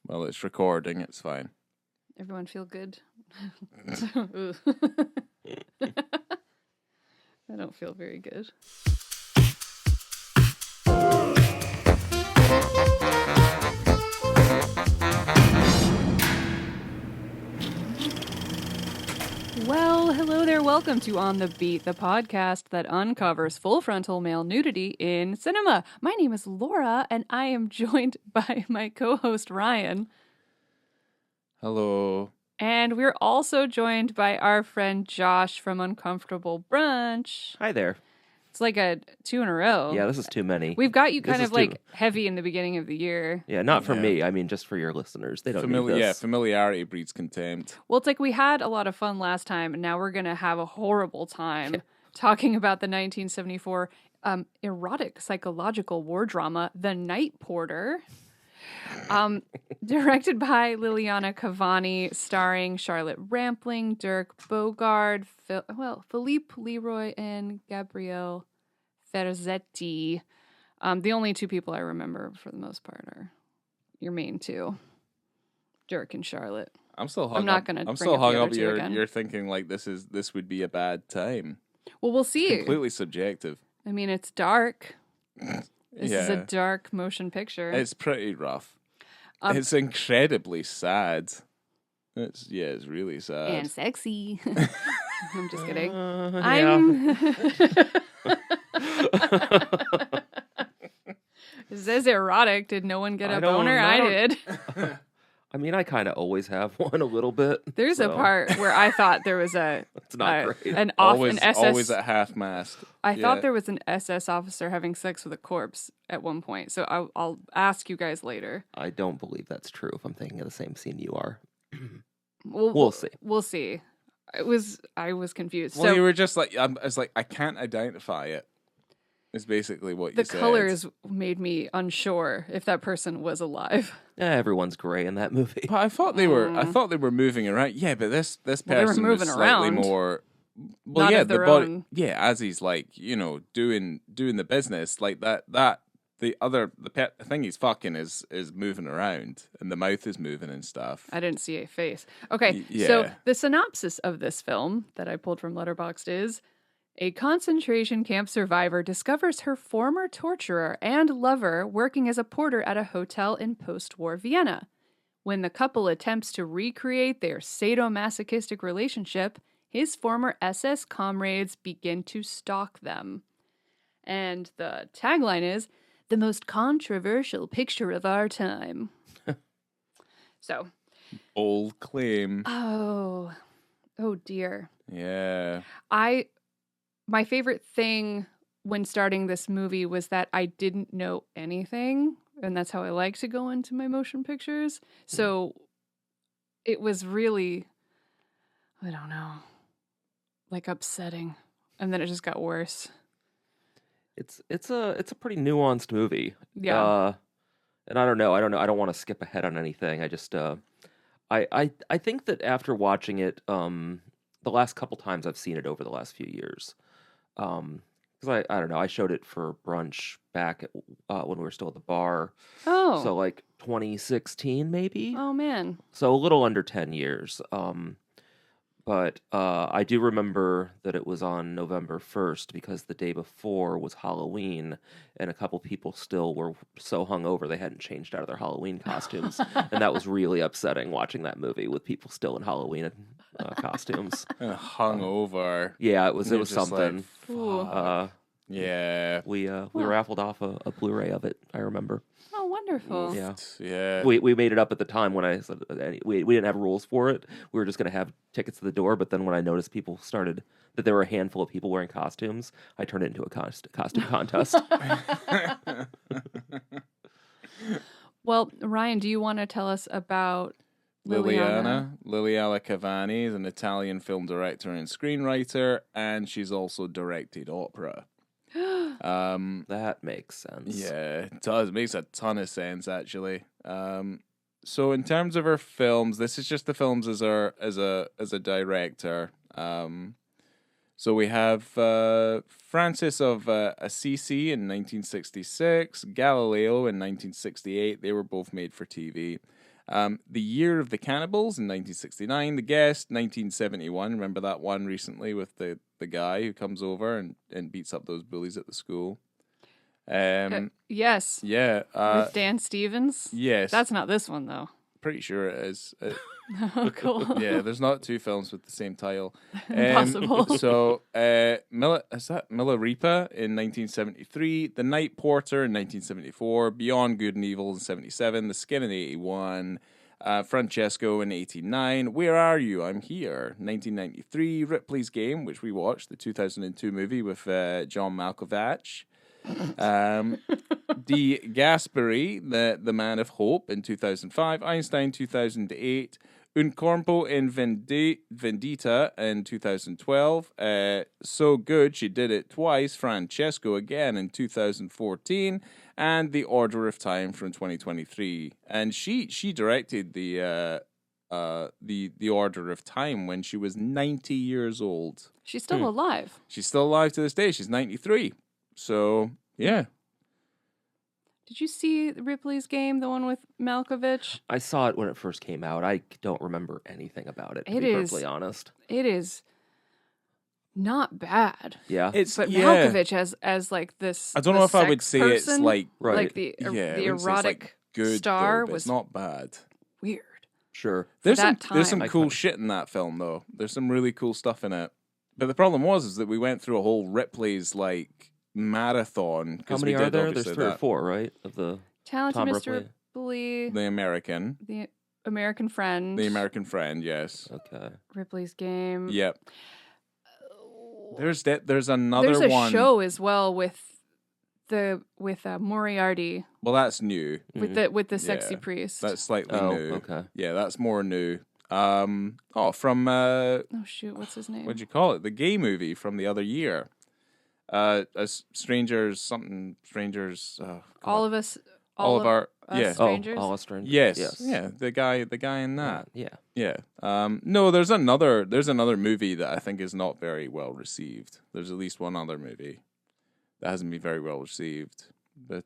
Well, it's recording. It's fine. Everyone feel good? I don't feel very good. Well, hello there. Welcome to On the Beat, the podcast that uncovers full frontal male nudity in cinema. My name is Laura, and I am joined by my co-host Ryan. Hello. And we're also joined by our friend Josh from Uncomfortable Brunch. Hi there. It's like a 2 in a row. Yeah, this is too many. We've got you kind This of is like heavy in the beginning of the year. Yeah, not for Yeah. me. I mean, just for your listeners. They don't need this. Yeah, familiarity breeds contempt. Well, it's like we had a lot of fun last time, and now we're going to have a horrible time talking about the 1974 erotic psychological war drama, The Night Porter. Directed by Liliana Cavani, starring Charlotte Rampling, Dirk Bogarde, Philippe Leroy, and Gabrielle Ferzetti. The only two people I remember for the most part are your main two, Dirk and Charlotte. I'm still hung I'm not up. gonna I'm bring still up the hung other up. two again. You're thinking like this would be a bad time. Well, we'll see. Completely subjective. I mean, it's dark. This is a Yeah. dark motion picture. It's pretty rough. Um, It's incredibly sad. It's really sad. and sexy. I'm just kidding. Yeah. I'm. It says erotic. Did no one get a I don't boner? I know. did. I mean, I kind of always have one a little bit. There's a so part where I thought there was It's not great. an always SS. always at half mast. I Yeah. thought there was an SS officer having sex with a corpse at one point. So I'll ask you guys later. I don't believe that's true if I'm thinking of the same scene you are. We'll see. We'll see. I was confused. Well, so you were just like I was like I can't identify it. Is basically what the you said. colors made me unsure if that person was alive. Everyone's gray in that movie. But I thought they were. I thought they were moving around. Yeah, but this Well, they were person moving was slightly around. more. Well, Not yeah, of the their body. own. Yeah, as he's like doing the business like that. The thing he's fucking is moving around and the mouth is moving and stuff. I didn't see a face. Okay, Yeah. so the synopsis of this film that I pulled from Letterboxd is: a concentration camp survivor discovers her former torturer and lover working as a porter at a hotel in post-war Vienna. When the couple attempts to recreate their sadomasochistic relationship, his former SS comrades begin to stalk them. And the tagline is, "The most controversial picture of our time." So, Bold claim. oh dear. Yeah. My favorite thing when starting this movie was that I didn't know anything, and that's how I like to go into my motion pictures. So it was really, I don't know, like upsetting, and then it just got worse. It's a pretty nuanced movie. Yeah. And I don't know. I don't want to skip ahead on anything. I just I think that after watching it, the last couple times I've seen it over the last few years, because I don't know, I showed it for brunch back at, when we were still at the bar. Oh. So like 2016 maybe. Oh man. So a little under 10 years. But I do remember that it was on November 1st because the day before was Halloween, and a couple people still were so hungover they hadn't changed out of their Halloween costumes, and that was really upsetting watching that movie with people still in Halloween costumes. Hung over. Yeah, it was You're just something. like, Ooh. fuck. Yeah. We raffled off a Blu-ray of it. I remember. Oh, wonderful. Yeah. Yeah. We made it up at the time when I said we didn't have rules for it. We were just going to have tickets to the door. But then when I noticed that there were a handful of people wearing costumes, I turned it into a costume contest. Well, Ryan, do you want to tell us about Liliana Cavani is an Italian film director and screenwriter, and she's also directed opera. That makes sense. Yeah, it does. It makes a ton of sense, actually. So in terms of her films, this is just the films as a director. So we have Francis of Assisi in 1966, Galileo in 1968. They were both made for TV. The Year of the Cannibals in 1969. The Guest, 1971. Remember that one recently with the guy who comes over and beats up those bullies at the school? Yes. Yeah. With Dan Stevens? Yes. That's not this one, though. Pretty sure it is. Oh, cool. Yeah, there's not two films with the same title. Impossible. So, Mila Ripa in 1973, The Night Porter in 1974, Beyond Good and Evil in 77, The Skin in 81, Francesco in 89, Where Are You? I'm Here, 1993, Ripley's Game, which we watched, the 2002 movie with John Malkovich. De Gasperi, the Man of Hope in 2005, Einstein 2008, Un Corpo in Vendita in 2012, So Good She Did It Twice, Francesco again in 2014, and The Order of Time from 2023. And she directed the Order of Time when she was 90 years old. She's still alive. She's still alive to this day. She's 93. So, yeah. Did you see Ripley's Game, the one with Malkovich? I saw it when it first came out. I don't remember anything about it, to It be is- perfectly honest. It is not bad. Yeah. It's But yeah. Malkovich as like this. I don't know the if I would sex say it's person, like Right. like the yeah, I the wouldn't say it's, erotic like, good star though, but was it's not bad. weird. Sure. There's that there's some time. cool shit in that film though. There's some really cool stuff in it. But the problem is that we went through a whole Ripley's like marathon. How 'cause many we are did there? obviously There's 3 or that. 4, right? Of the Talented Tom Mr. Ripley. Ripley, The American. the American Friend, The American Friend, yes. Okay. Ripley's Game. Yep. There's another There's a one. show as well with Moriarty Well, that's new. with the sexy Yeah. priest. That's slightly Oh, new. okay. Yeah, that's more new. From Oh shoot, what's his name? what'd you call it? The gay movie from the other year. Strangers. All of us. All of our yeah. strangers. Oh, all us strangers. Yes. Yeah, the guy in that. Yeah. Yeah. No, there's another movie that I think is not very well received. There's at least one other movie that hasn't been very well received. But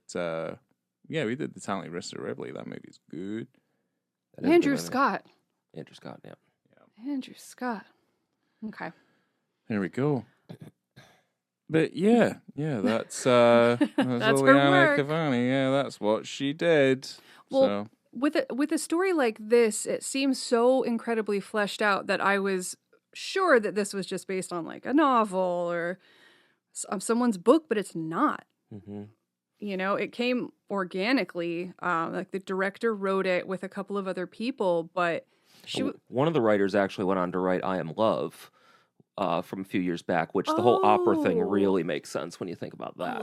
yeah, we did The Talented Mr. Ripley. That movie's good. That is a good Andrew movie. Scott. Andrew Scott, yeah. Andrew Scott. Okay. There we go. But yeah, that's That's her Liliana work. Cavani. Yeah, that's what she did. Well, with a story like this, it seems so incredibly fleshed out that I was sure that this was just based on like a novel or someone's book, but it's not. Mm-hmm. You know, it came organically. Like the director wrote it with a couple of other people, but One of the writers actually went on to write I Am Love from a few years back, which the whole opera thing Oh. really makes sense when you think about that.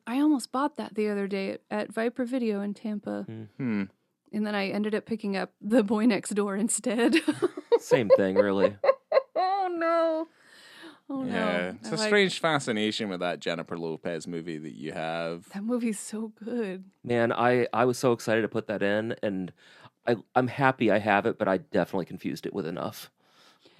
I almost bought that the other day at Viper Video in Tampa. Hmm. And then I ended up picking up The Boy Next Door instead. Same thing, really. Oh no. Oh Yeah, no. it's a strange fascination with that Jennifer Lopez movie that you have. That movie's so good. Man, I was so excited to put that in, and I'm happy I have it, but I definitely confused it with Enough.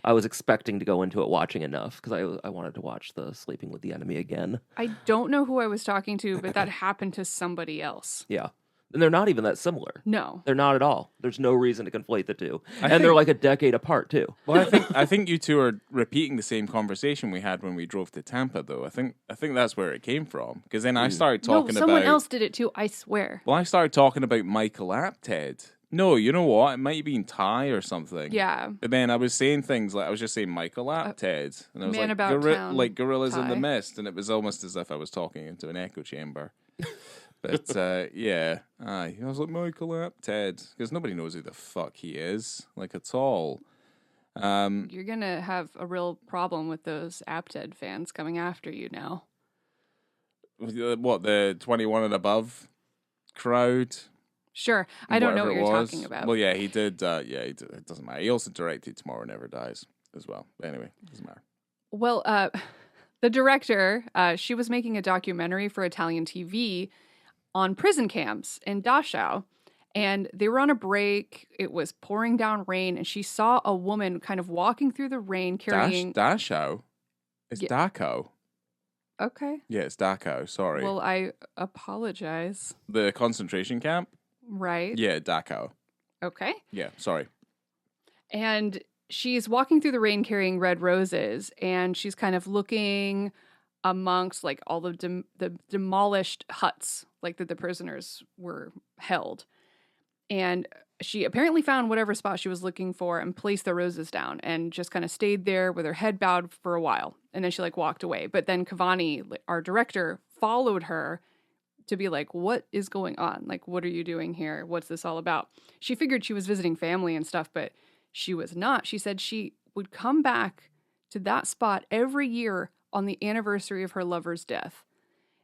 I was expecting to go into it watching Enough because I wanted to watch the Sleeping with the Enemy again. I don't know who I was talking to, but that happened to somebody else. Yeah. And they're not even that similar. No. They're not at all. There's no reason to conflate the two. They're like a decade apart, too. Well, I think you two are repeating the same conversation we had when we drove to Tampa, though. I think that's where it came from. Because then I started talking No, someone about. else did it too, I swear. Well, I started talking about Michael Apted. No, you know what? It might have been Thai or something. Yeah. But then I was saying things like I was just saying Michael Apted, and I was Man like About Town like Gorillas in the Thai. Mist, and it was almost as if I was talking into an echo chamber. But yeah, I was like Michael Apted because nobody knows who the fuck he is, like at all. You're going to have a real problem with those Apted fans coming after you now. What, the 21 and above crowd? Sure. I don't know what Whatever you're it was. talking about. Well, yeah, he did. Yeah, he did. It doesn't matter. He also directed Tomorrow Never Dies as well. But anyway, it doesn't matter. Well, the director, she was making a documentary for Italian TV on prison camps in Dachau. And they were on a break. It was pouring down rain. And she saw a woman kind of walking through the rain carrying... Dachau? It's Yeah. Dachau. Okay. Yeah, it's Dachau. Sorry. Well, I apologize. The concentration camp? Right. Yeah, Dachau. Okay. Yeah, sorry. And she's walking through the rain carrying red roses, and she's kind of looking amongst like all the demolished huts, like that the prisoners were held. And she apparently found whatever spot she was looking for and placed the roses down and just kind of stayed there with her head bowed for a while. And then she like walked away. But then Cavani, our director, followed her to be like, what is going on? Like, what are you doing here? What's this all about? She figured she was visiting family and stuff, but she was not. She said she would come back to that spot every year on the anniversary of her lover's death.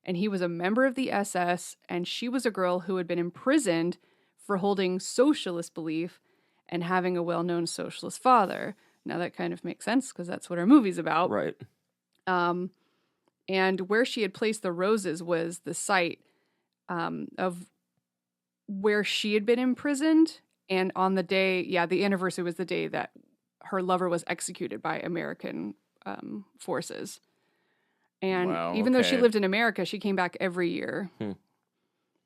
And he was a member of the SS, and she was a girl who had been imprisoned for holding socialist belief and having a well-known socialist father. Now that kind of makes sense because that's what our movie's about. Right. And where she had placed the roses was the site of where she had been imprisoned. And on the day, the anniversary was the day that her lover was executed by American forces. And even though she lived in America, she came back every year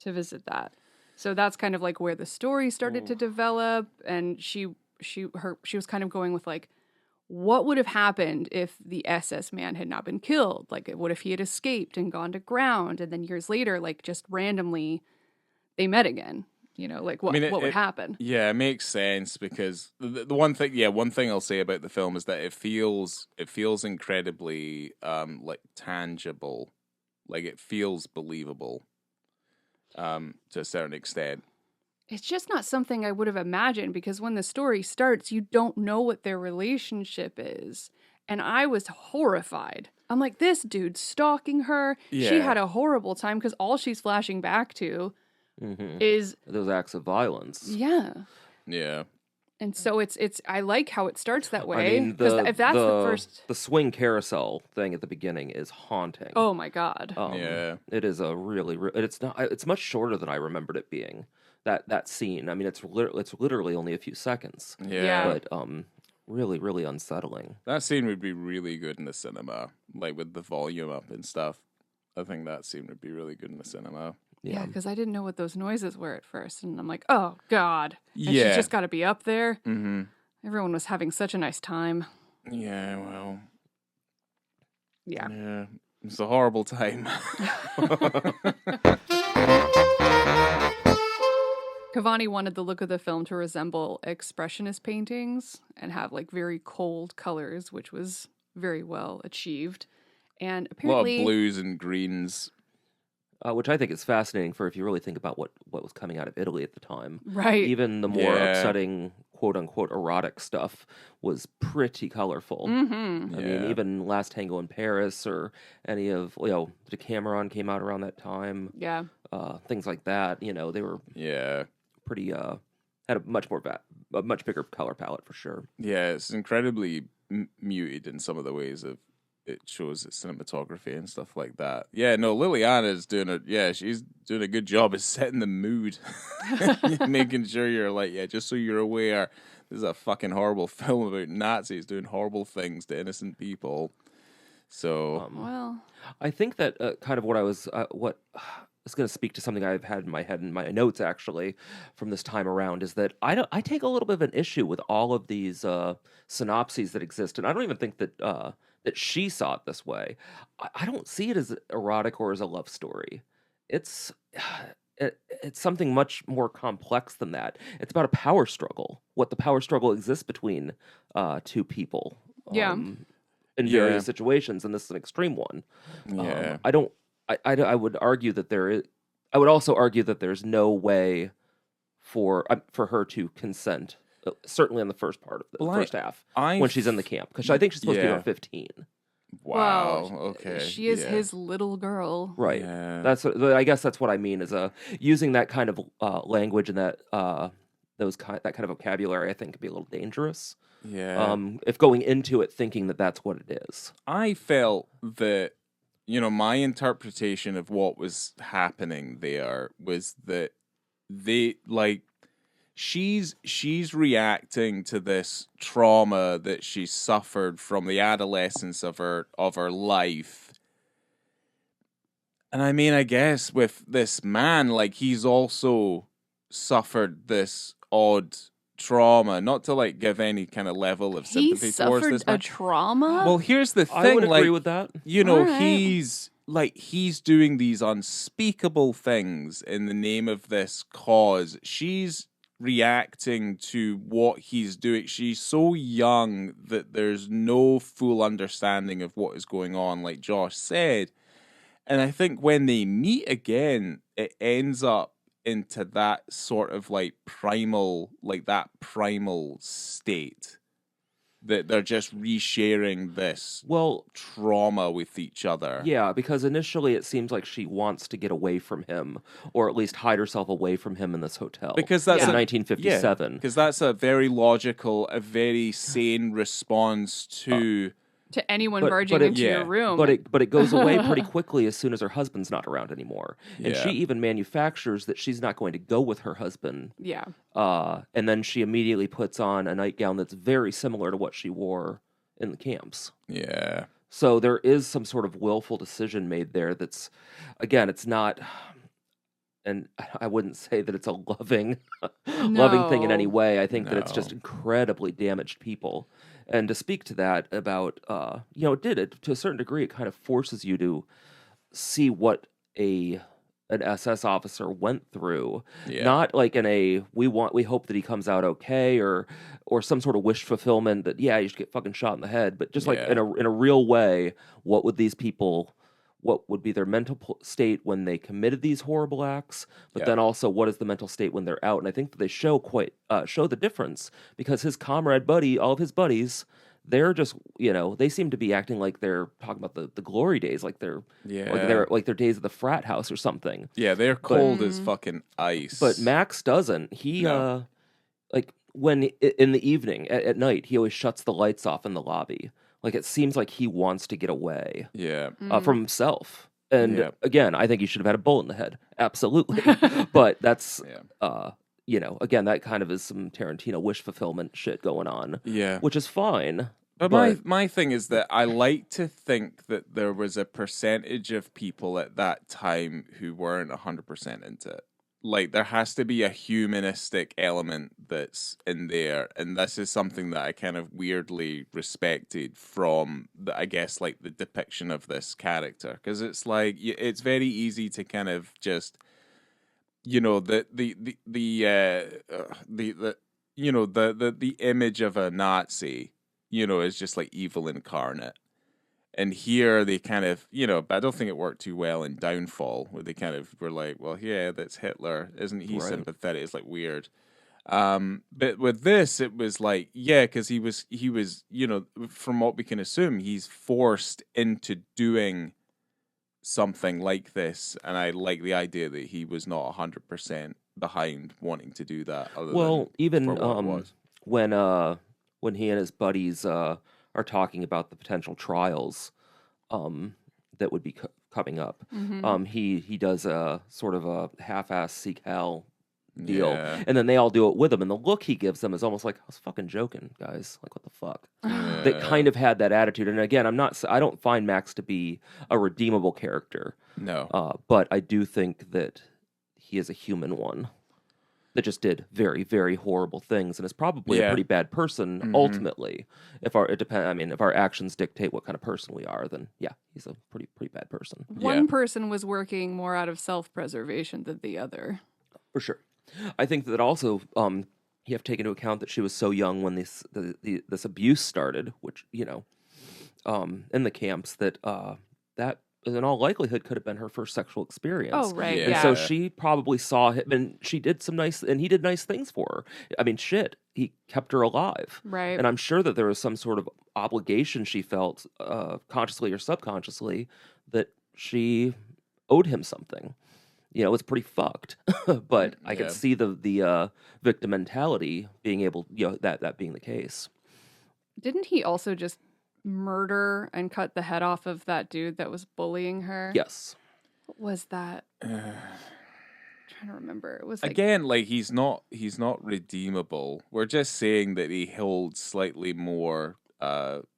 to visit that. So that's kind of like where the story started to develop. And she was kind of going with like, what would have happened if the SS man had not been killed? Like, what if he had escaped and gone to ground? And then years later, like just randomly, they met again. You know, like what would happen? Yeah, it makes sense because the one thing I'll say about the film is that it feels incredibly like tangible, like it feels believable to a certain extent. It's just not something I would have imagined because when the story starts, you don't know what their relationship is. And I was horrified. I'm like, this dude's stalking her. Yeah. She had a horrible time because all she's flashing back to is those acts of violence. Yeah. Yeah. And so it's I like how it starts that way. I mean, if that's the first, the swing carousel thing at the beginning is haunting. oh my God. Yeah. It is a really it's much shorter than I remembered it being. That scene. I mean, it's literally only a few seconds. Yeah. But really, really unsettling. That scene would be really good in the cinema, like with the volume up and stuff. I think that scene would be really good in the cinema. Yeah, because I didn't know what those noises were at first. And I'm like, oh, God. And Yeah. she's just got to be up there. Mm-hmm. Everyone was having such a nice time. Yeah, well. Yeah. Yeah. It's a horrible time. Cavani wanted the look of the film to resemble expressionist paintings and have like very cold colors, which was very well achieved. And apparently... a lot of blues and greens. Which I think is fascinating for if you really think about what was coming out of Italy at the time. Right. Even the more upsetting, quote-unquote, erotic stuff was pretty colorful. Mm-hmm. I mean, even Last Tango in Paris or any of, Decameron came out around that time. Yeah. Things like that, they were pretty, had a much bigger color palette for sure. Yeah, it's incredibly muted in some of the ways of it shows its cinematography and stuff like that. Yeah, no, Liliana's she's doing a good job of setting the mood. Making sure you're like, just so you're aware, this is a fucking horrible film about Nazis doing horrible things to innocent people. So, well, I think that kind of what I was going to speak to something I've had in my head in my notes actually from this time around is that I take a little bit of an issue with all of these synopses that exist, and I don't even think that that she saw it this way. I don't see it as erotic or as a love story. It's something much more complex than that. It's about a power struggle. What the power struggle exists between two people. In various situations, and this is an extreme one. yeah. I would argue that I would also argue that there's no way for her to consent. Certainly in the first part of the first half, when she's in the camp, because I think she's supposed to be around 15. Wow. Well, okay. She is his little girl. Right. Yeah. I guess that's what I mean is using that kind of language and that that kind of vocabulary. I think can be a little dangerous. Yeah. If going into it thinking that that's what it is. I felt that, my interpretation of what was happening there was that she's reacting to this trauma that she suffered from the adolescence of her life. And I mean, I guess with this man, like he's also suffered this odd trauma, not to like give any kind of level of He sympathy towards suffered this a man. trauma? Well, here's the thing, I would agree like, with that. you know, All right. he's doing these unspeakable things in the name of this cause. She's reacting to what he's doing. She's so young that there's no full understanding of what is going on, like Josh said. And I think when they meet again, it ends up into that sort of like that primal state that they're just resharing this Well, trauma with each other. yeah, because initially it seems like she wants to get away from him, or at least hide herself away from him in this hotel. Because that's in Yeah. 1957. because that's a very logical, a very sane response to To anyone but barging it- into yeah, your room. But it goes away pretty quickly as soon as her husband's not around anymore. And she Yeah. even manufactures that she's not going to go with her husband. Yeah. And then she immediately puts on a nightgown that's very similar to what she wore in the camps. yeah. So there is some sort of willful decision made there that's, again, it's not, and I wouldn't say that it's a loving thing in any No. way. I think that it's No. just incredibly damaged people. And to speak to that about, it to a certain degree, it kind of forces you to see what an SS officer went through. Yeah. Not like in a we hope that he comes out okay, or some sort of wish fulfillment that you should get fucking shot in the head, but just like Yeah. in a real way, what would be their mental state when they committed these horrible acts, but Yeah. then also what is the mental state when they're out? And I think that they show the difference, because his comrade buddy, all of his buddies, they're just, they seem to be acting like they're talking about the glory days, like they're Yeah. like their days at the frat house or something. Yeah, they're cold as fucking ice. But Max doesn't. He No. like when in the evening at night, he always shuts the lights off in the lobby. Like it seems like he wants to get away Yeah. from himself. And Yeah. again, I think he should have had a bullet in the head. Absolutely. But that's Yeah. again, that kind of is some Tarantino wish fulfillment shit going on. Yeah. Which is fine. But my thing is that I like to think that there was a percentage of people at that time who weren't 100% into it. Like, there has to be a humanistic element that's in there. And this is something that I kind of weirdly respected from, I guess, like the depiction of this character. Because it's like, it's very easy to kind of just, the image of a Nazi, is just like evil incarnate. And here they kind of, but I don't think it worked too well in Downfall, where they kind of were like, well, yeah, that's Hitler. Isn't he Right. sympathetic? It's like weird. But with this, it was like, yeah, because he was, from what we can assume, he's forced into doing something like this. And I like the idea that he was not 100% behind wanting to do that. Even for what it was. when he and his buddies are talking about the potential trials that would be coming up, he does a sort of a half-ass seek hell deal, Yeah. and then they all do it with him, and the look he gives them is almost like, I was fucking joking, guys, like what the fuck. They kind of had that attitude. And again, I don't find Max to be a redeemable character, No. but I do think that he is a human one that just did very, very horrible things and is probably a Yeah. pretty bad person ultimately. If our actions dictate what kind of person we are, then yeah, he's a pretty bad person. One person was working more out of self-preservation than the other. For sure. I think that also you have to take into account that she was so young when this abuse started, which, in the camps, that in all likelihood could have been her first sexual experience. Oh, right. Yeah. And Yeah. so she probably saw him, and he did nice things for her. I mean, shit, he kept her alive. Right. And I'm sure that there was some sort of obligation she felt, consciously or subconsciously, that she owed him something. It's pretty fucked. But I could see the victim mentality being able, that being the case. Didn't he also just murder and cut the head off of that dude that was bullying her? Yes. What was that? I'm trying to remember. It was like, Again, like he's not redeemable. We're just saying that he holds slightly more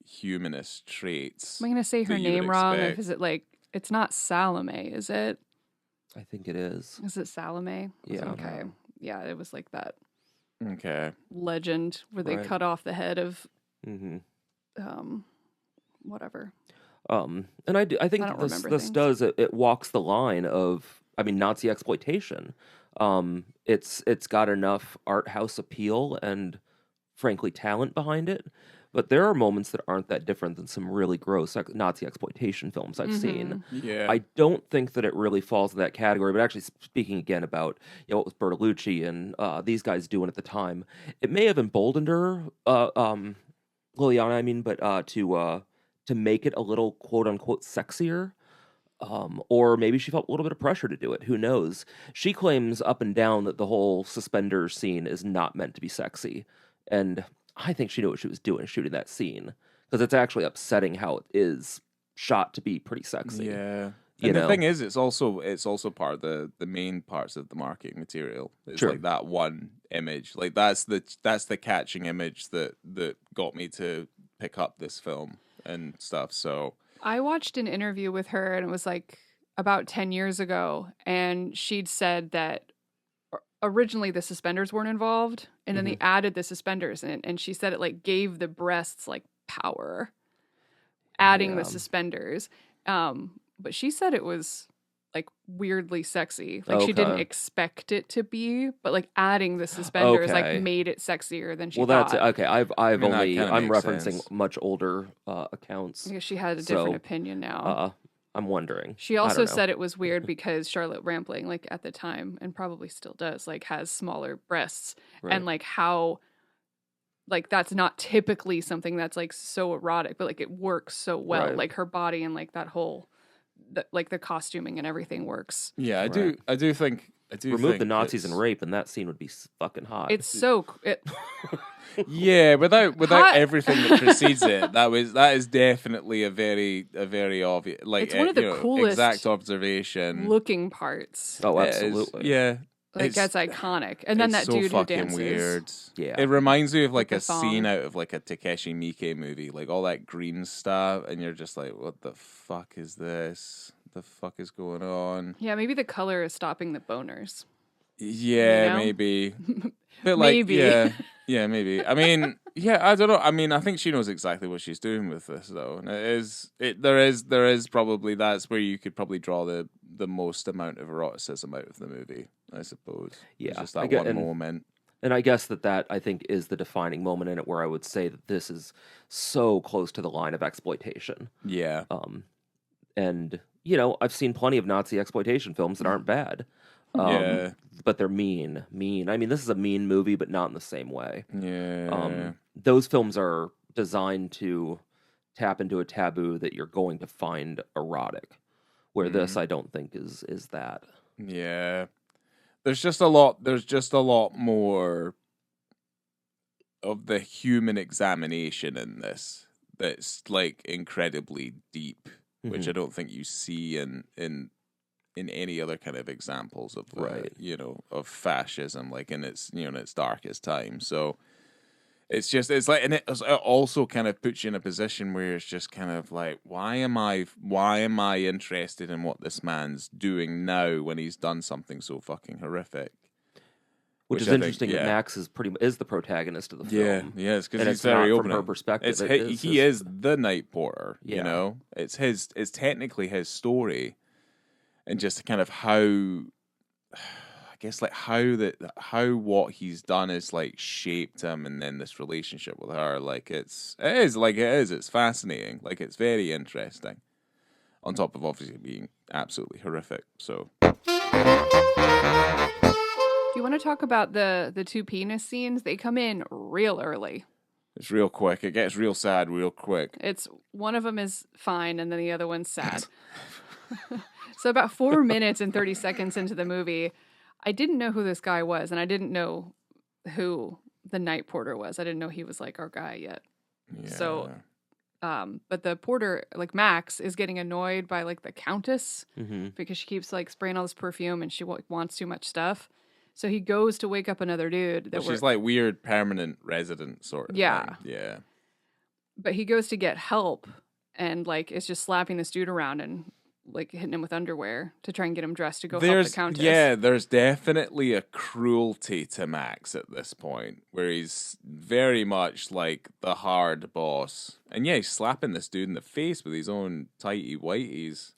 humanist traits. am I going to say her that you would name wrong? expect. Is it like, it's not Salome, is it? I think it is. Is it Salome? Yeah. Okay. Yeah, it was like that. Okay. legend where they Right. cut off the head of Mm-hmm. whatever. And I think I don't this remember this things. does it walks the line of, I mean, Nazi exploitation. It's got enough art house appeal and frankly talent behind it, but there are moments that aren't that different than some really gross Nazi exploitation films I've seen. Yeah. I don't think that it really falls in that category. But actually, speaking again about what was Bertolucci and these guys doing at the time, it may have emboldened her, Liliana. I mean, but to make it a little quote unquote sexier. Or maybe she felt a little bit of pressure to do it. Who knows? She claims up and down that the whole suspenders scene is not meant to be sexy. And I think she knew what she was doing shooting that scene. Because it's actually upsetting how it is shot to be pretty sexy. Yeah. You And the know? thing is, it's also part of the main parts of the marketing material. It's Sure. like that one image. Like that's the catching image that got me to pick up this film and stuff. So I watched an interview with her, and it was like about 10 years ago, and she'd said that originally the suspenders weren't involved, and then they added the suspenders in, and she said it like gave the breasts like power, adding the Yeah. suspenders. But she said it was like weirdly sexy. Like she didn't Okay. expect it to be, but like adding the suspenders Okay. like made it sexier than she Well, thought. that's okay. I've I mean, that only kinda I'm makes referencing sense. much older accounts. I guess she had a different So, opinion now. I'm wondering. She I also don't know. said it was weird because Charlotte Rampling, like at the time, and probably still does, like has smaller breasts, Right. and like how, like that's not typically something that's like so erotic, but like it works so well, Right. like her body and like that whole, like the costuming and everything works. yeah, I Right. do think remove the think Nazis and it's- rape, and that scene would be fucking hot. It's so Yeah, without Hot- everything that precedes it, that is definitely a very obvious, like It's one of the coolest exact observation. looking parts. Oh, It is- absolutely. yeah, Like that's iconic. And then it's that so dude who fucking dances. weird. Yeah. It reminds me of like the a scene thong. out of like a Takeshi Miike movie, like all that green stuff, and you're just like, what the fuck is this? The fuck is going on? Yeah, maybe the color is stopping the boners. Yeah, You know? maybe. But like, Maybe. yeah, maybe. I mean, yeah, I don't know. I mean, I think she knows exactly what she's doing with this, though. And there is probably that's where you could probably draw the most amount of eroticism out of the movie, I suppose. Yeah, It's just I that get- one and- moment. And I guess that I think is the defining moment in it where I would say that this is so close to the line of exploitation. Yeah, And, I've seen plenty of Nazi exploitation films that aren't bad. Yeah. But they're mean. I mean, this is a mean movie, but not in the same way. yeah. Those films are designed to tap into a taboo that you're going to find erotic, where this I don't think is that. Yeah. There's just a lot more of the human examination in this that's like incredibly deep, which I don't think you see in any other kind of examples of Right. Of fascism, like in its in its darkest time. So it's like, and it also kind of puts you in a position where it's just kind of like, why am I interested in what this man's doing now when he's done something so fucking horrific? Which is I think, interesting that Max is the protagonist of the film. Yeah, it's because And he's it's not very from open. her perspective, it is He his- is the night porter. Yeah. It's technically his story, and just kind of how, I guess, like how what he's done is like shaped him, and then this relationship with her, like it's fascinating, like it's very interesting. On top of obviously being absolutely horrific. So Do you want to talk about the two penis scenes? They come in real early. it's real quick. It gets real sad real quick. It's one of them is fine, and then the other one's sad. So about 4 minutes and 30 seconds into the movie, I didn't know who this guy was, and I didn't know who the night porter was. I didn't know he was like our guy yet. Yeah. So, but the porter, like Max, is getting annoyed by like the countess because she keeps like spraying all this perfume and she wants too much stuff. So he goes to wake up another dude. She's like weird permanent resident sort of Yeah. thing. Yeah. But he goes to get help and like is just slapping this dude around, and like hitting him with underwear to try and get him dressed to go help the Countess. Yeah, there's definitely a cruelty to Max at this point, where he's very much like the hard boss. And yeah, he's slapping this dude in the face with his own tighty whities.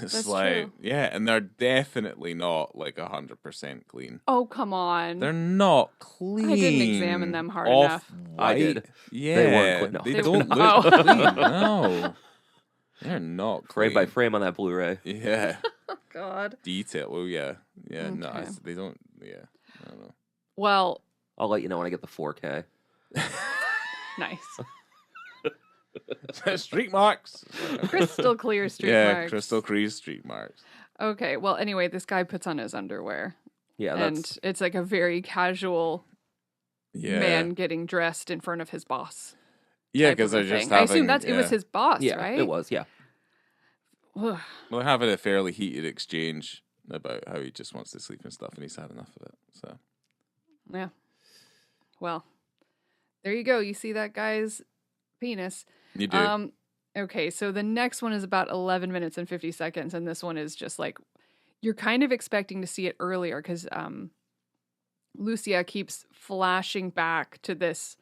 It's That's like, true. yeah, and they're definitely not like 100% clean. Oh, come on. They're not clean. I didn't examine them hard enough. I did. Yeah, They weren't clean. No, they they don't were look not. clean. No, they're not Frame clean. by frame on that Blu-ray. Yeah, God. detail. Oh yeah, yeah. No, Okay. they don't. Yeah, I don't know. Well, I'll let you know when I get the 4K. nice. Street marks. Crystal clear street yeah, marks. crystal clear street marks. Okay, well, anyway, this guy puts on his underwear. Yeah, And that's it's like a very casual Yeah, man getting dressed in front of his boss. yeah, type because of a they're just thing. I having. assume it was his boss, yeah, right? it was, yeah. Ugh. Well, they're having a fairly heated exchange about how he just wants to sleep and stuff, and he's had enough of it. So Yeah. Well, there you go. You see that guy's penis. you do. Okay, so the next one is about 11 minutes and 50 seconds, and this one is just like you're kind of expecting to see it earlier because Lucia keeps flashing back to this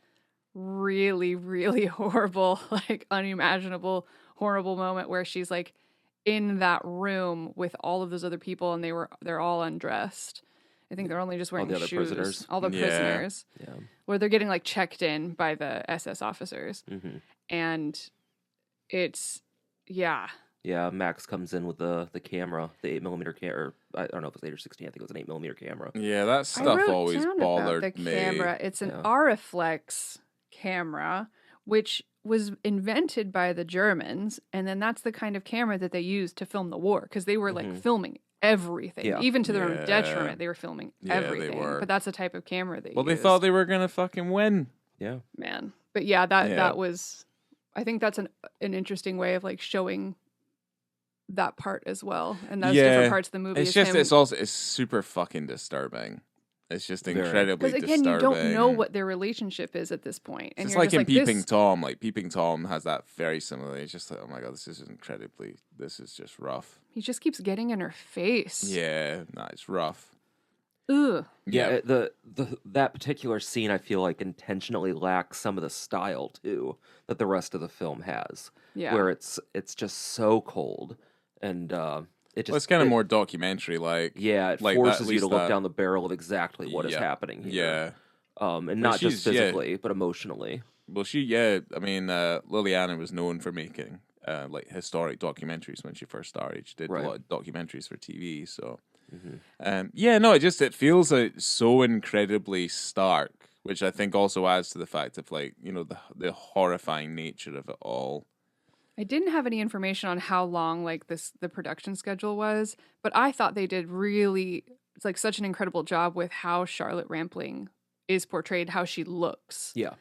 really, really horrible, like unimaginable, horrible moment where she's like in that room with all of those other people, and they're all undressed. I think they're only just wearing the other shoes. prisoners. All the Yeah. prisoners. Yeah. Where they're getting like checked in by the SS officers. hmm And it's yeah. Yeah, Max comes in with the camera, the 8mm camera. I don't know if it was 8 or 16. I think it was an 8mm camera. Yeah, that I stuff wrote always down bothered about the me. camera. It's an Yeah. Ariflex camera, which was invented by the Germans, and then that's the kind of camera that they used to film the war because they were like Mhm. filming everything, Yeah. even to their own Yeah. detriment. They were filming Yeah, they everything. were. But that's the type of camera they Well, they used. thought they were gonna fucking win. Yeah. Man, but yeah, that Yeah. that was. I think that's an interesting way of like showing that part as well, and those Yeah. different parts of the movie. It's is just, him- it's super fucking disturbing. It's just Very. incredibly because again, disturbing. you don't know what their relationship is at this point, and It's you're like just in Peeping this, Tom. Like Peeping Tom has that very similar. It's just like, oh my god, this is just rough. He just keeps getting in her face. Yeah, no, it's rough. Ugh. Yeah, that particular scene I feel like intentionally lacks some of the style too that the rest of the film has. Yeah. Where it's just so cold and it just Well, it's kind of it- more documentary, like yeah, it like that- at forces you least to look that- down the barrel of exactly what is Yeah. happening Yeah. here. And not just she's- yeah. physically, but emotionally. Well, I mean, Liliana was known for making like historic documentaries when she first started. She did Right. a lot of documentaries for TV. So, Mhm. yeah, no, it feels so incredibly stark, which I think also adds to the fact of like the horrifying nature of it all. I didn't have any information on how long like the production schedule was, but I thought they did really like such an incredible job with how Charlotte Rampling is portrayed, how she looks. Yeah.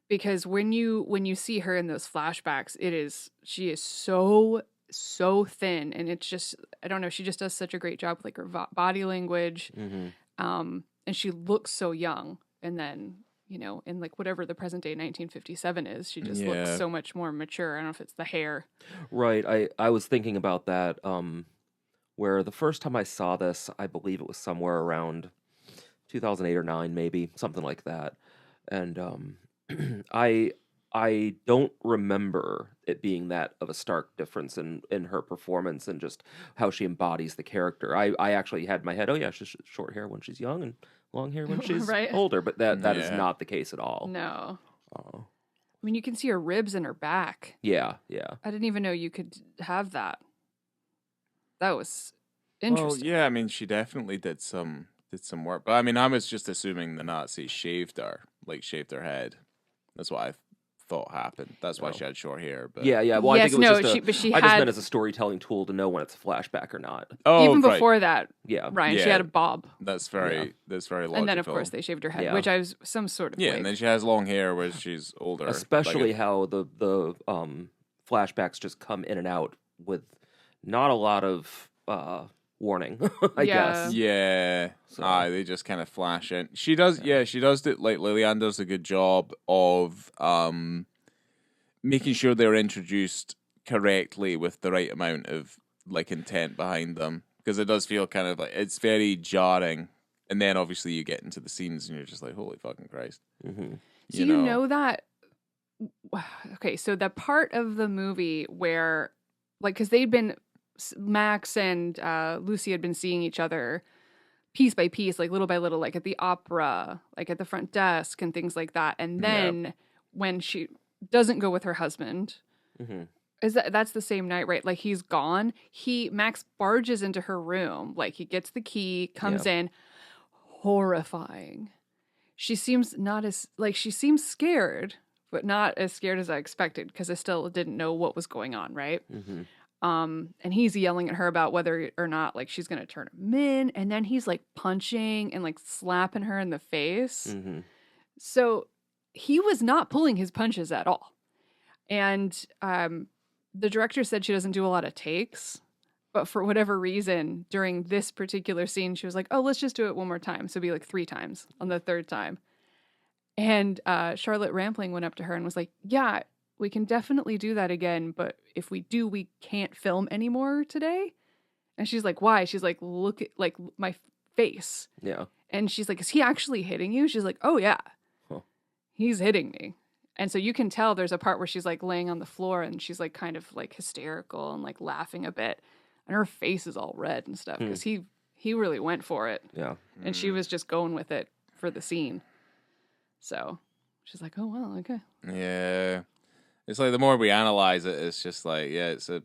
Because when you see her in those flashbacks, she is so thin, and it's just I don't know, she just does such a great job with like her body language, hmm and she looks so young, and then in like whatever the present day 1957 is, she just looks Yeah. so much more mature. I don't know if it's the hair. Right. I was thinking about that. Where the first time I saw this, I believe it was somewhere around 2008 or 9, maybe something like that, and I don't remember it being that of a stark difference in her performance and just how she embodies the character. I actually had in my head, oh yeah, she's short hair when she's young and long hair when she's Right. older, but that is Yeah. not the case at all. No. Oh. I mean, you can see her ribs and her back. Yeah. I didn't even know you could have that. That was Well, interesting. yeah, I mean, she definitely did some work, but I mean, I was just assuming the Nazis shaved her head. That's what I thought happened. That's why No. she had short hair. But Yeah. Well, I Yes, think it was no, just she I just had- meant as a storytelling tool to know when it's a flashback or not. oh, Even right. before that, Yeah. Ryan, she Yeah. had a bob. That's very logical. And then, of course, they shaved her head, Yeah. which I was some sort of yeah, wig. and then she has long hair where she's older. Especially Like, how the flashbacks just come in and out with not a lot of warning, I Yeah. guess. yeah, So- they just kind of flash in. She does, she does it. Like Liliana does a good job of making sure they're introduced correctly with the right amount of like intent behind them, because it does feel kind of like it's very jarring. And then obviously you get into the scenes and you're just like, holy fucking Christ. Mm-hmm. So you know that, okay, so the part of the movie where, like, because Max and Lucy had been seeing each other piece by piece, like little by little, like at the opera, like at the front desk and things like that. And then when she doesn't go with her husband, Mm-hmm. that's the same night, right? Like he's gone. Max barges into her room, like he gets the key, comes in, horrifying. She seems she seems scared, but not as scared as I expected, because I still didn't know what was going on, right? Mm-hmm. And he's yelling at her about whether or not like she's gonna turn him in, and then he's like punching and like slapping her in the face. Mm-hmm. So he was not pulling his punches at all. And the director said she doesn't do a lot of takes, but for whatever reason, during this particular scene, she was like, oh, let's just do it one more time. So it'd be like 3 times on the 3rd time. And Charlotte Rampling went up to her and was like, yeah, we can definitely do that again, but if we do, we can't film anymore today. And she's like, why? She's like, look at like my face. Yeah. And she's like, is he actually hitting you? She's like, oh yeah, he's hitting me. And so you can tell there's a part where she's like laying on the floor and she's like kind of like hysterical and like laughing a bit. And her face is all red and stuff because he really went for it. Yeah. And she was just going with it for the scene. So she's like, oh, well, okay. Yeah. It's like the more we analyze it, it's just like, yeah, it's a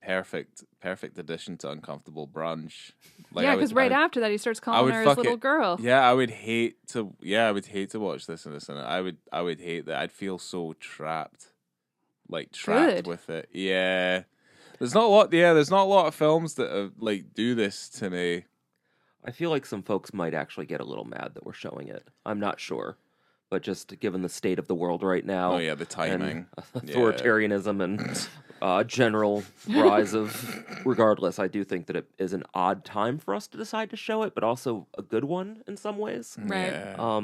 perfect addition to Uncomfortable Brunch. Like, yeah, because after that he starts calling her his little girl. Yeah, I would hate to watch this and I would hate that. I'd feel so trapped with it. Yeah. There's not a lot of films that like do this to me. I feel like some folks might actually get a little mad that we're showing it. I'm not sure. But just given the state of the world right now. Oh, yeah, the timing. Authoritarianism and general rise of... Regardless, I do think that it is an odd time for us to decide to show it, but also a good one in some ways. Right. Yeah.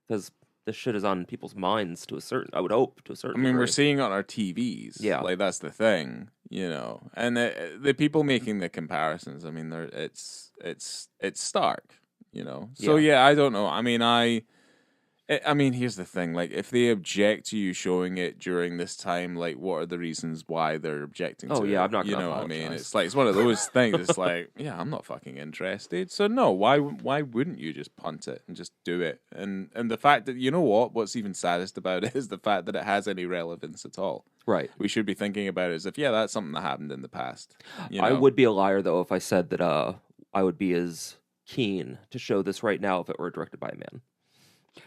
Because this shit is on people's minds I would hope, to a certain degree. We're seeing it on our TVs. Yeah. Like, that's the thing, And the people making the comparisons, I mean, it's stark, So, yeah, I don't know. I mean, here's the thing. Like, if they object to you showing it during this time, like, what are the reasons why they're objecting to it? Oh, yeah, I'm not going to You know what I mean? It's like, it's one of those things. It's like, yeah, I'm not fucking interested. So, no, why wouldn't you just punt it and just do it? And the fact that, you know what's even saddest about it is the fact that it has any relevance at all. Right. We should be thinking about it as if, that's something that happened in the past. I would be a liar, though, if I said that I would be as keen to show this right now if it were directed by a man.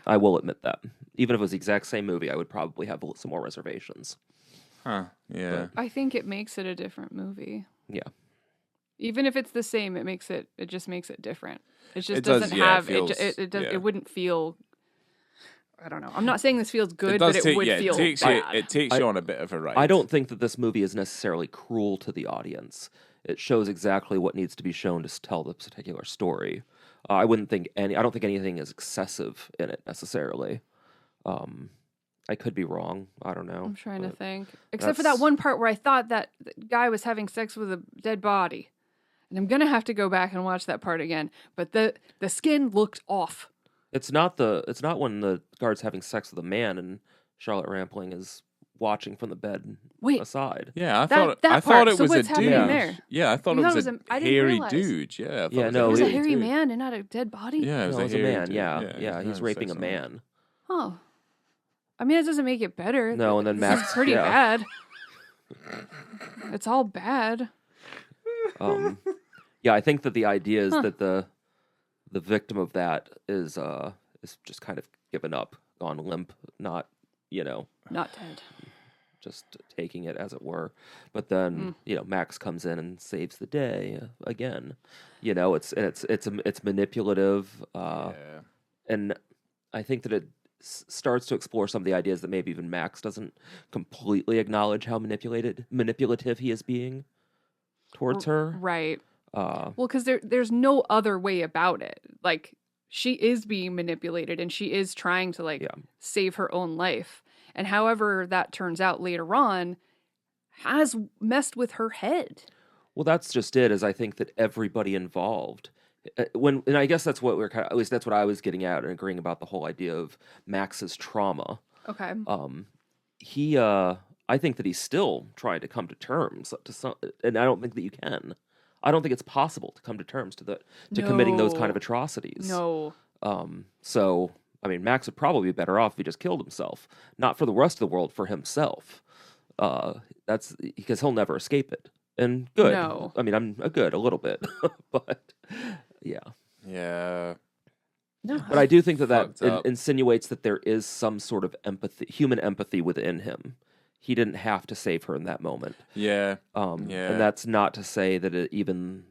I will admit that. Even if it was the exact same movie, I would probably have some more reservations. Huh, yeah. But I think it makes it a different movie. Yeah. Even if it's the same, it just makes it different. It just doesn't have... It wouldn't feel... I don't know. I'm not saying this feels good, but it would feel bad. It takes you on a bit of a ride. I don't think that this movie is necessarily cruel to the audience. It shows exactly what needs to be shown to tell the particular story. I don't think anything is excessive in it necessarily. I could be wrong. I don't know. I'm trying to think. Except for that one part where I thought that the guy was having sex with a dead body. And I'm going to have to go back and watch that part again. But the skin looked off. It's not when the guard's having sex with a man and Charlotte Rampling is watching from the bed aside. Yeah, I thought it was a dude. There? Yeah, I thought it was a hairy dude. Yeah, it was a hairy man and not a dead body. Yeah, it was a man. Dude. Yeah, he's raping a man. Oh, I mean, it doesn't make it better. No, and then Max is pretty bad. It's all bad. Yeah, I think that the idea is that the victim of that is just kind of given up, gone limp, not dead. Just taking it as it were. But then, Max comes in and saves the day again. It's manipulative. And I think that it starts to explore some of the ideas that maybe even Max doesn't completely acknowledge how manipulative he is being towards her. Right. Well, because there's no other way about it. Like, she is being manipulated and she is trying to save her own life. And however that turns out later on has messed with her head. Well, that's just it. Is I think that everybody involved, and I guess that's what we're kind of, at least that's what I was getting at and agreeing about the whole idea of Max's trauma. Okay. I think that he's still trying to come to terms to some, and I don't think that you can. I don't think it's possible to come to terms to committing those kind of atrocities. No. So I mean, Max would probably be better off if he just killed himself, not for the rest of the world, for himself. That's because he'll never escape it. And good. No. I mean, I'm good a little bit, but yeah. Yeah. No. But I do think that Fucked up. insinuates that there is some sort of empathy, human empathy within him. He didn't have to save her in that moment. Yeah. And that's not to say that even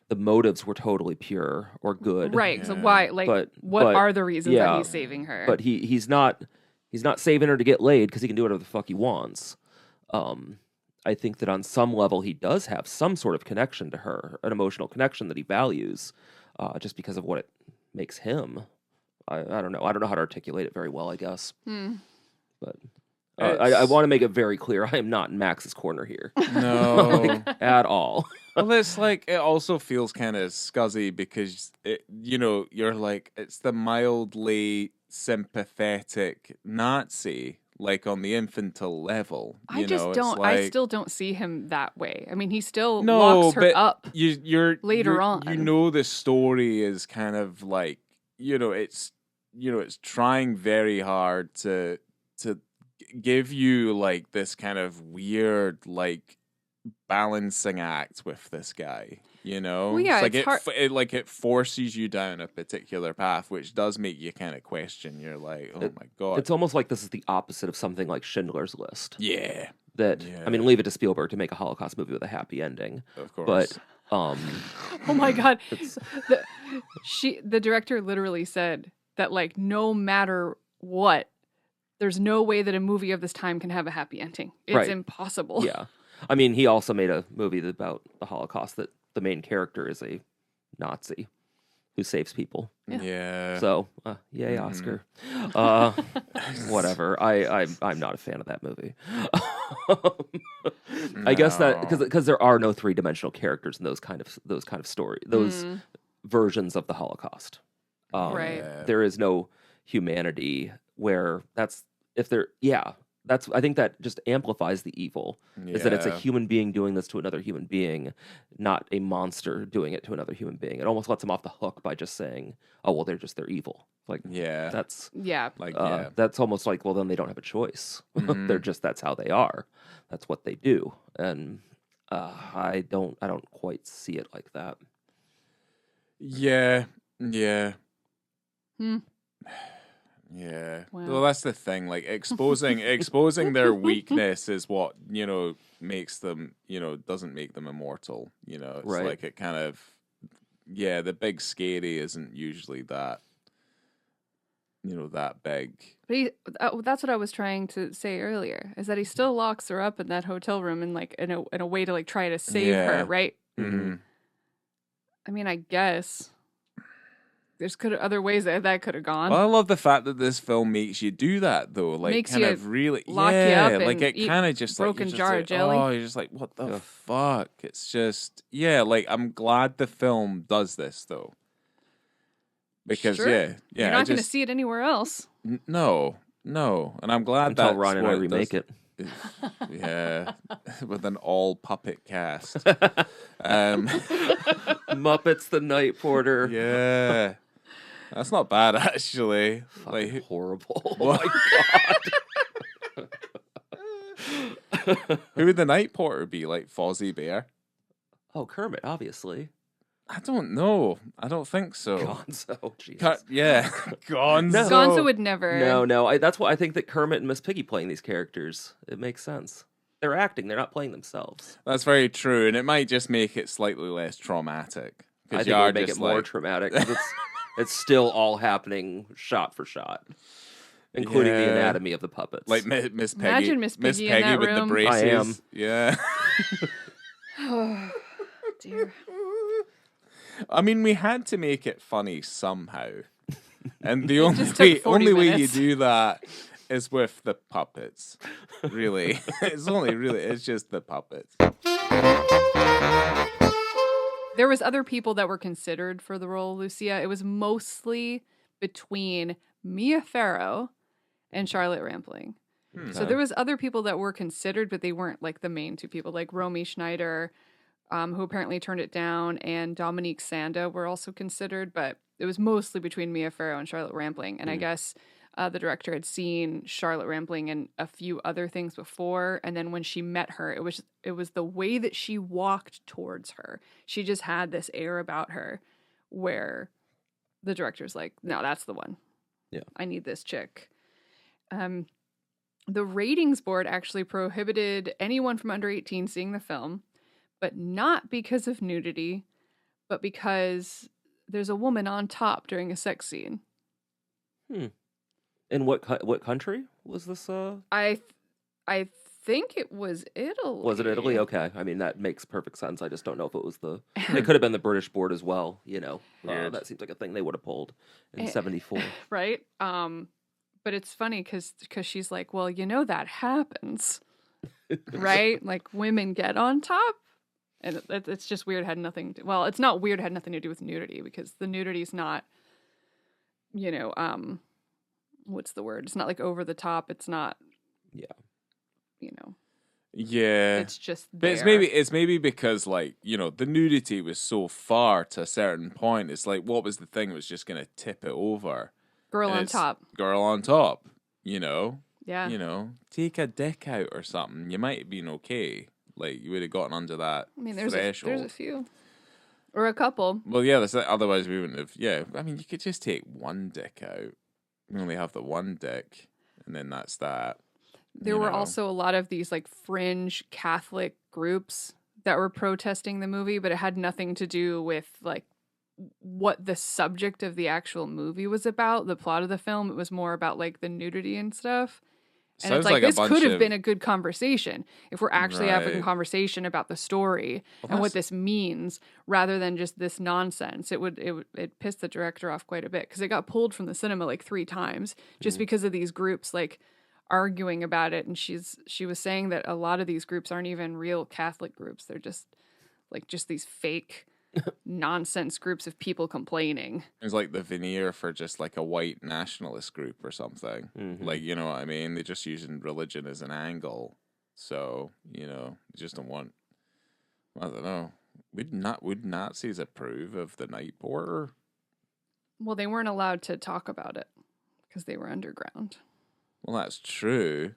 the motives were totally pure or good. Right. Yeah. So why, what are the reasons that he's saving her? But he's not saving her to get laid because he can do whatever the fuck he wants. I think that on some level he does have some sort of connection to her, an emotional connection that he values, just because of what it makes him. I don't know. I don't know how to articulate it very well, I guess. But I want to make it very clear. I am not in Max's corner here. No. At all. Well, it's like, it also feels kind of scuzzy because, you're like, it's the mildly sympathetic Nazi, like on the infantile level. I still don't see him that way. I mean, he still No, locks her but up you're later on. You know, the story is kind of like, it's trying very hard to give you like this kind of weird like balancing act with this guy, Well, yeah, it's hard. it forces you down a particular path, which does make you kind of question. You're like, oh my god, It's almost like this is the opposite of something like Schindler's List. yeah, I mean, leave it to Spielberg to make a Holocaust movie with a happy ending. of course. But Oh my god, the director literally said that like no matter what, there's no way that a movie of this time can have a happy ending. It's Right. impossible. yeah, I mean, he also made a movie about the Holocaust that the main character is a Nazi who saves people. yeah. So, yay, Oscar. Whatever. I'm not a fan of that movie. I guess that because there are no three-dimensional characters in those kind of story, those versions of the Holocaust. Right. There is no humanity where I think that just amplifies the evil. Is that it's a human being doing this to another human being, not a monster doing it to another human being. It almost lets them off the hook by just saying, "Oh, well, they're evil." Like, that's like that's almost like, well, then they don't have a choice. That's how they are. That's what they do, and I don't quite see it like that. Yeah. Wow. Well, that's the thing. Like exposing their weakness is what makes them doesn't make them immortal. It's Right. like it kind of the big scary isn't usually that that big. But that's what I was trying to say earlier, is that he still locks her up in that hotel room and like in a way to like try to save her, right? Mm-hmm. I mean, I guess there's other ways that could have gone. Well, I love the fact that this film makes you do that though. Like Makes kind you of really lock you up like and it eat kind of just broken like, jar of jelly. Oh, you're just like, what the fuck? It's just like I'm glad the film does this though. Because Sure. You're not going to see it anywhere else. No, and I'm glad Until that's Ron and I what it remake does. it. Yeah, with an all puppet cast. Muppets the Night Porter. Yeah, that's not bad actually. Fucking Like horrible. What? Oh my god. Who would the Night Porter be? Like Fozzie Bear? Oh, Kermit, obviously. I don't know. I don't think so. Gonzo. Jesus. Yeah, Gonzo. Gonzo would never. No. That's why I think that Kermit and Miss Piggy playing these characters. It makes sense. They're acting. They're not playing themselves. That's very true, and it might just make it slightly less traumatic. I think it would make it more traumatic. 'Cause it's still all happening shot for shot, including the anatomy of the puppets. Like Miss Peggy. Imagine Miss Piggy in that with room. the braces. I am. Yeah. Oh, dear. I mean, we had to make it funny somehow, and the just took 40 only way you minutes. do that is with the puppets. Really. It's just the puppets. There was other people that were considered for the role of Lucia. It was mostly between Mia Farrow and Charlotte Rampling. So there was other people that were considered, but they weren't like the main two people, like Romy Schneider, who apparently turned it down, and Dominique Sanda were also considered, but it was mostly between Mia Farrow and Charlotte Rampling. And I guess the director had seen Charlotte Rampling in a few other things before, and then when she met her, it was the way that she walked towards her. She just had this air about her where the director's like, no, that's the one. Yeah. I need this chick. The ratings board actually prohibited anyone from under 18 seeing the film, but not because of nudity, but because there's a woman on top during a sex scene. In what country was this? I think it was Italy. Was it Italy? Okay. I mean, that makes perfect sense. I just don't know if it was the... It could have been the British board as well, you know. That seems like a thing they would have pulled in 74. Right? But it's funny because she's like, well, you know that happens, right? Like women get on top. And it's just weird. It's not weird. It had nothing to do with nudity because the nudity is not, you know, what's the word? It's not like over the top. It's not, you know. Yeah. It's just there. But it's maybe because, like, you know, the nudity was so far to a certain point. It's like, what was the thing that was just going to tip it over? Girl on top. Girl on top, you know? Yeah. You know, take a dick out or something. You might have been okay. Like, you would have gotten under that threshold. There's a few. Or a couple. Well, yeah, otherwise we wouldn't have. Yeah, I mean, you could just take one dick out. You only have the one dick, and then that's that. There were also a lot of these, like, fringe Catholic groups that were protesting the movie, but it had nothing to do with, like, what the subject of the actual movie was about, the plot of the film. It was more about, like, the nudity and stuff. And Sounds it's like this could have of... been a good conversation if we're actually having a conversation about the story and what this means rather than just this nonsense. It pissed the director off quite a bit because it got pulled from the cinema like 3 times just because of these groups like arguing about it. And she was saying that a lot of these groups aren't even real Catholic groups. They're just these fake nonsense groups of people complaining. It's like the veneer for just like a white nationalist group or something. Like, you know what I mean? They're just using religion as an angle. So, you know, you just don't want... I don't know. Would Nazis approve of the night porter? Well, they weren't allowed to talk about it because they were underground. Well, that's true.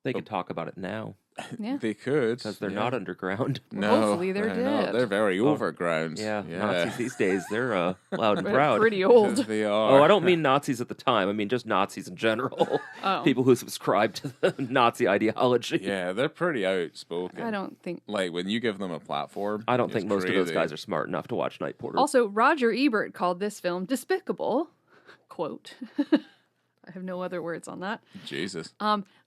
They could talk about it now. Yeah. They could. Because they're not underground. Well, hopefully they're dead. They're very overground. Yeah, Nazis these days, they're loud and proud. Pretty old. They are. Oh, I don't mean Nazis at the time. I mean just Nazis in general. People who subscribe to the Nazi ideology. Yeah, they're pretty outspoken. I don't think... Like, when you give them a platform... I don't think most of those guys are smart enough to watch Night Porter. Also, Roger Ebert called this film despicable. Quote. I have no other words on that. Jesus.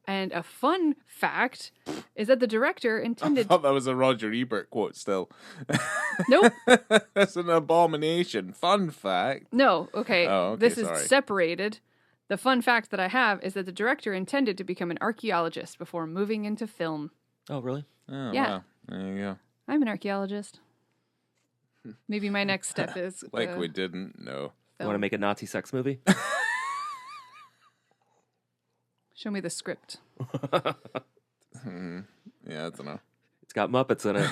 And a fun fact is that the director intended... I thought that was a Roger Ebert quote still. Nope. That's an abomination. Fun fact. No, okay. Oh, okay, this is sorry. separated. The fun fact that I have is that the director intended to become an archaeologist before moving into film. Oh, really? Oh, Yeah. wow. There you go. I'm an archaeologist. Maybe my next step is... Like we didn't know. You want to make a Nazi sex movie? Show me the script. Yeah, I don't know. It's got Muppets in it.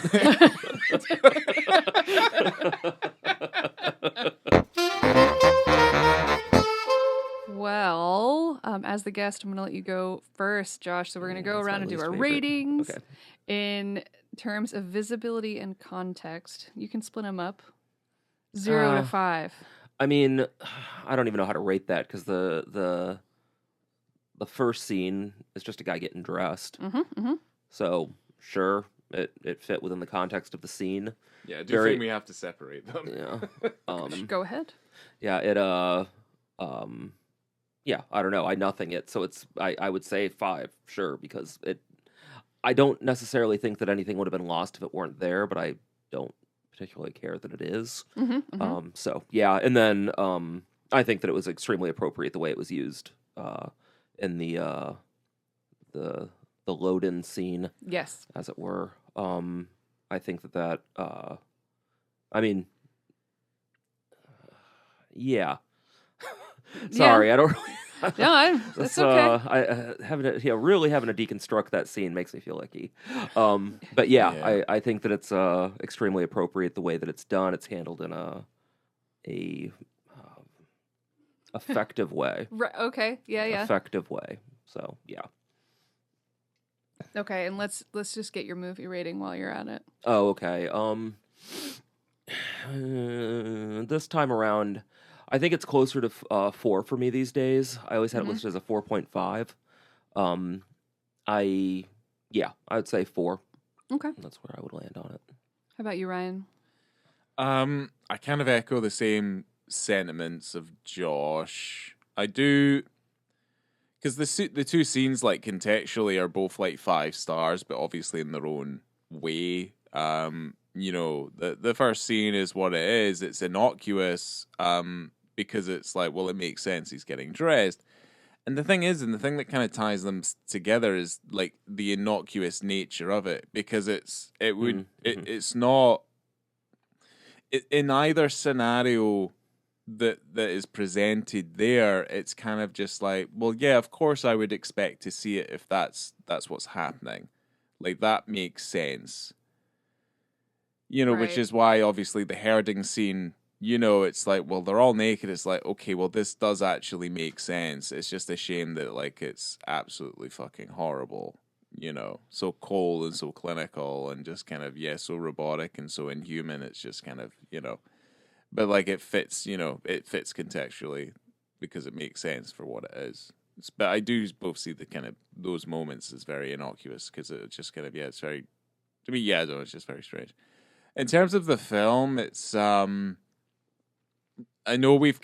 Well, as the guest, I'm going to let you go first, Josh. So we're going to go around and do our ratings in terms of visibility and context. You can split them up 0 to 5. I mean, I don't even know how to rate that because the first scene is just a guy getting dressed. So, sure, it fit within the context of the scene. Yeah, I do think we have to separate them. Yeah. Go ahead. Yeah, yeah, I don't know. I nothing it. So I would say 5, sure, because I don't necessarily think that anything would have been lost if it weren't there, but I don't particularly care that it is. So, yeah, and then I think that it was extremely appropriate the way it was used. in the load-in scene, Yes. as it were. I think that I mean, yeah. Sorry, I don't really. No, that's okay. Really having to deconstruct that scene makes me feel icky. But yeah, Yeah. I think that it's extremely appropriate the way that it's done. It's handled in a effective way. Right, okay. Yeah. Effective way. So yeah. Okay, and let's just get your movie rating while you're at it. Oh, okay. This time around, I think it's closer to 4 for me these days. I always had it listed as a 4.5. I would say 4. Okay. That's where I would land on it. How about you, Ryan? I kind of echo the same sentiments of Josh. I do, because the two scenes, like, contextually are both like 5 stars, but obviously in their own way. The first scene is what it is. It's innocuous, because it's like, well, it makes sense. He's getting dressed. And the thing that kind of ties them together is like the innocuous nature of it, because it's not in either scenario that is presented there. It's kind of just like, well, yeah, of course I would expect to see it if that's what's happening. Like, that makes sense. Which Right. is why obviously the herding scene, it's like, well, they're all naked. It's like, okay, well, this does actually make sense. It's just a shame that, like, it's absolutely fucking horrible, so cold and so clinical and just kind of, so robotic and so inhuman. It's just kind of, but like it fits contextually because it makes sense for what it is. But I do both see the kind of those moments as very innocuous, because it just kind of, it's very, to me, I don't know, it's just very strange. In terms of the film, it's I know we've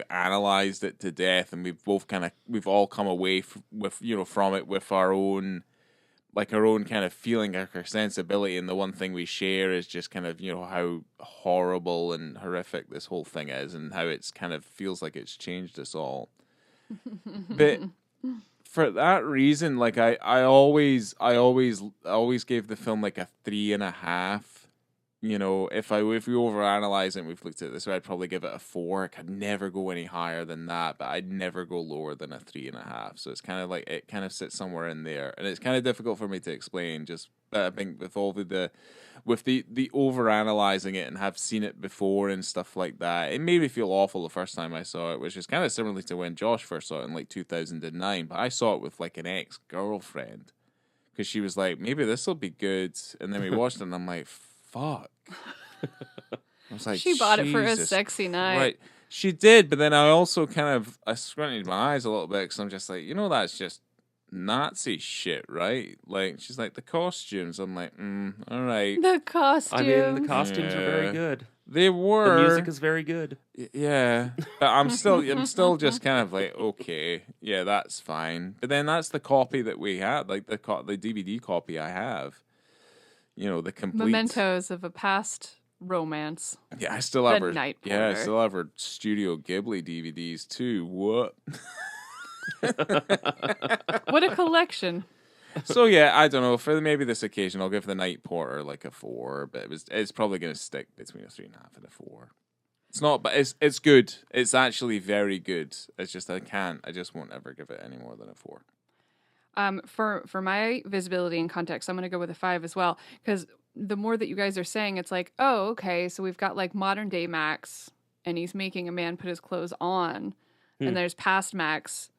analyzed it to death, and we've all come away from it with our own kind of feeling, like our sensibility, and the one thing we share is just kind of how horrible and horrific this whole thing is, and how it's kind of feels like it's changed us all. But for that reason, like I always gave the film like a 3.5. If we overanalyze it and we've looked at it this way, I'd probably give it a 4. I could never go any higher than that, but I'd never go lower than a 3.5. So it's kind of like, it kind of sits somewhere in there, and it's kind of difficult for me to explain. Just, I think with all the overanalyzing it and have seen it before and stuff like that, it made me feel awful the first time I saw it, which is kind of similar to when Josh first saw it in like 2009. But I saw it with like an ex-girlfriend, because she was like, maybe this will be good, and then we watched it and I'm like, fuck. I was like, She bought it for a Jesus sexy night. Right. She did, but then I also I squinted my eyes a little bit, because I'm just like, that's just Nazi shit, right? Like, she's like, the costumes. I'm like, all right. The costumes. I mean, the costumes are very Yeah. good. They were. The music is very good. Yeah, but I'm still just kind of like, okay, yeah, that's fine. But then that's the copy that we had, like the DVD copy I have. The complete Mementos of a past romance. Yeah, I still have her. Night Yeah, I Porter. still have her Studio Ghibli DVDs too. What? What a collection. So yeah, I don't know. For maybe this occasion, I'll give the Night Porter like a 4, but it's probably going to stick between a 3.5 and a 4. It's not, but it's good. It's actually very good. It's just I just won't ever give it any more than a 4. For my visibility and context, I'm going to go with a 5 as well, because the more that you guys are saying, it's like, oh, okay, so we've got like modern day Max, and he's making a man put his clothes on, and there's past Max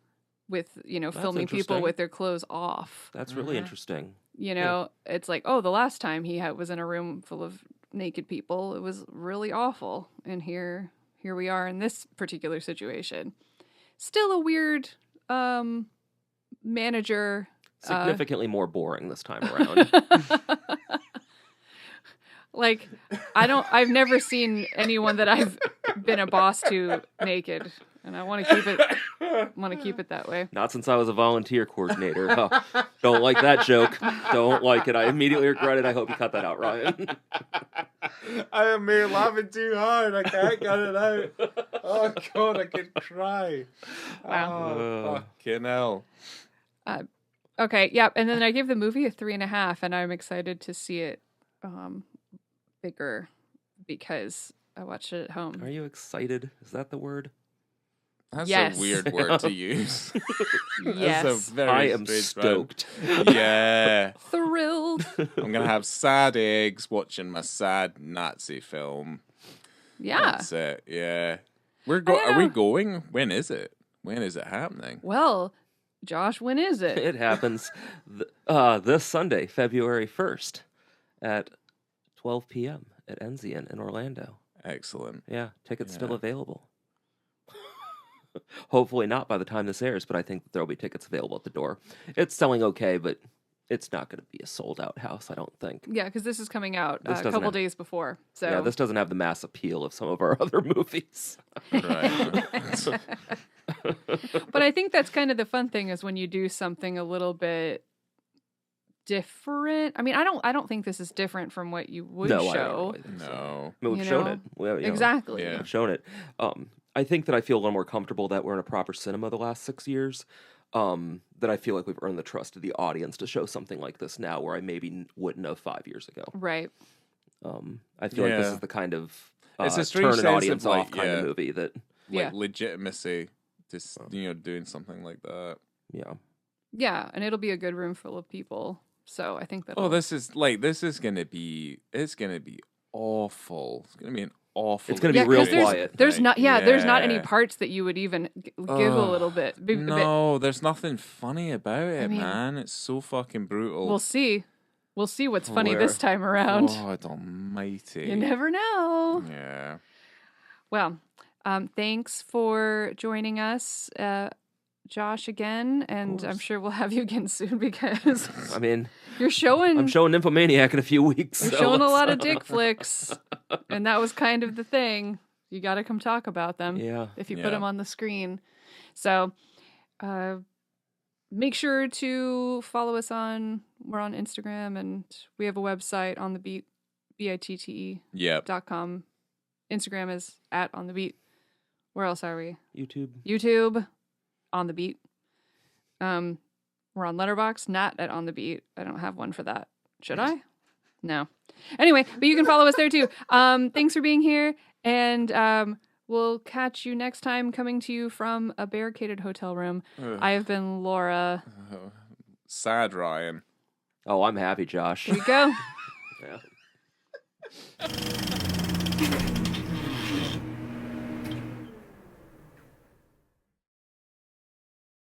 with filming people interesting. with their clothes off. That's really interesting. It's like, oh, the last time he was in a room full of naked people, it was really awful, and here we are in this particular situation. Still a weird manager. Significantly more boring this time around. Like, I've never seen anyone that I've been a boss to naked. and I want to keep it that way. Not since I was a volunteer coordinator. Oh, don't like that joke. Don't like it. I immediately regret it. I hope you cut that out, Ryan. I am laughing too hard. I can't get it out. Oh God, I could cry. Wow. Oh, fucking hell. Okay, yeah, and then I gave the movie a 3.5, and I'm excited to see it bigger because I watched it at home. Are you excited? Is that the word? That's Yes. a weird word to use. Yes. That's a very I am strange word. stoked. Yeah. Thrilled. I'm going to have sad eggs watching my sad Nazi film. Yeah. That's it. Yeah. I don't Are we know. going? When is it? When is it happening? Well, Josh, when is it? It happens this Sunday, February 1st at 12 p.m. at Enzian in Orlando. Excellent. Yeah, tickets still Yeah. available. Hopefully not by the time this airs, but I think there will be tickets available at the door. It's selling okay, but it's not going to be a sold-out house, I don't think. Yeah, because this is coming out This a doesn't couple have- days before. So Yeah, this doesn't have the mass appeal of some of our other movies. Right. But I think that's kind of the fun thing is when you do something a little bit different. I mean, I don't think this is different from what you would No, I don't show. really think so. No. I mean, we've You shown know? it. Well, you know, Exactly. Yeah. We've shown it. I think that I feel a little more comfortable that we're in a proper cinema the last 6 years. That I feel like we've earned the trust of the audience to show something like this now, where I maybe wouldn't have 5 years ago. Right. I feel like this Yeah. is the kind of It's a turn strange an sense of, audience like, off kind of yeah. movie that, Yeah. Legitimacy. Just, doing something like that. yeah. Yeah, and it'll be a good room full of people. So I think that. Oh, this is gonna be awful. It's gonna be an awful. It's gonna be real 'cause there's, quiet. There's not. Yeah, there's not any Yeah. parts that you would even give a Ugh, little bit. No, there's nothing funny about it, mean, man. It's so fucking brutal. We'll see. We'll see what's funny Where- this time around. God almighty. You never know. Yeah. Well, thanks for joining us, Josh, again, and I'm course. sure we'll have you again soon because I mean, you're showing. I'm showing Nymphomaniac in a few weeks. You're so showing a let's- lot of dick flicks, and that was kind of the thing. You got to come talk about them Yeah. if you put Yeah. them on the screen. So, make sure to follow us on. We're on Instagram, and we have a website on the beat, BiTTE.com. Yep. Instagram is @onthebeat. Where else are we? YouTube. YouTube, On the Beat. We're on Letterboxd, not at On the Beat. I don't have one for that. Should I? No. Anyway, but you can follow us there too. Thanks for being here, and we'll catch you next time coming to you from a barricaded hotel room. Ugh. I have been Laura. Sad Ryan. Oh, I'm happy, Josh. Here we go. Yeah.